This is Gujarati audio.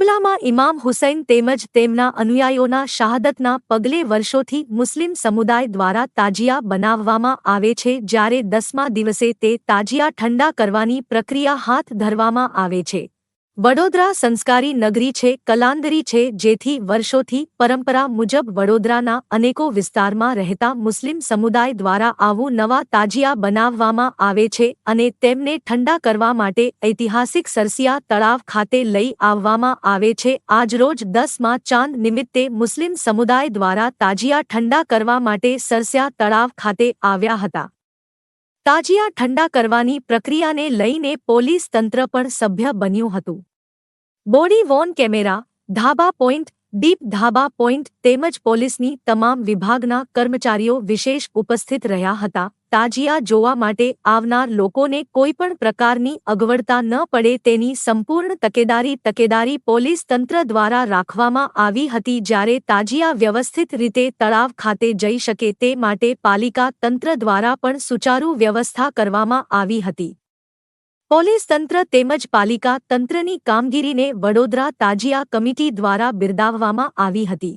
કરબલામાં ઇમામ હુસૈન તેમજ તેમના અનુયાયીઓના શહાદતના પગલે વર્ષોથી મુસ્લિમ સમુદાય દ્વારા તાજિયા બનાવવામાં આવે છે, જ્યારે 10મા દિવસે તે તાજિયા ઠંડા કરવાની પ્રક્રિયા હાથ ધરવામાં આવે છે. વડોદરા સંસ્કારી નગરી છે, કલાંદરી છે, જેથી વર્ષોથી પરંપરા મુજબ વડોદરાના અનેકો વિસ્તારમાં રહેતા મુસ્લિમ સમુદાય દ્વારા આવું નવા તાજિયા બનાવવામાં આવે છે અને તેમને ઠંડા કરવા માટે ઐતિહાસિક સરસિયા તળાવ ખાતે લઈ આવવામાં આવે છે. આજરોજ 10મા ચાંદ નિમિત્તે મુસ્લિમ સમુદાય દ્વારા તાજિયા ઠંડા કરવા માટે સરસિયા તળાવ ખાતે આવ્યા હતા. તાજિયા ઠંડા કરવાની પ્રક્રિયાને લઈને પોલીસ તંત્ર પણ સભ્ય બન્યું હતું. બોડી વોર્ન કેમેરા, ધાબા પોઈન્ટ, ડીપ ધાબા પોઈન્ટ તેમજ પોલીસની તમામ વિભાગના કર્મચારીઓ વિશેષ ઉપસ્થિત રહ્યા હતા. તાજિયા જોવા માટે આવનાર લોકોને કોઈપણ પ્રકારની અગવડતા ન પડે તેની સંપૂર્ણ તકેદારી પોલીસ તંત્ર દ્વારા રાખવામાં આવી હતી. જ્યારે તાજિયા વ્યવસ્થિત રીતે તળાવ ખાતે જઈ શકે તે માટે પાલિકા તંત્ર દ્વારા પણ સુચારુ વ્યવસ્થા કરવામાં આવી હતી. પોલીસ તંત્ર તેમજ પાલિકા તંત્રની કામગીરીને વડોદરા તાજિયા કમિટી દ્વારા બિરદાવવામાં આવી હતી.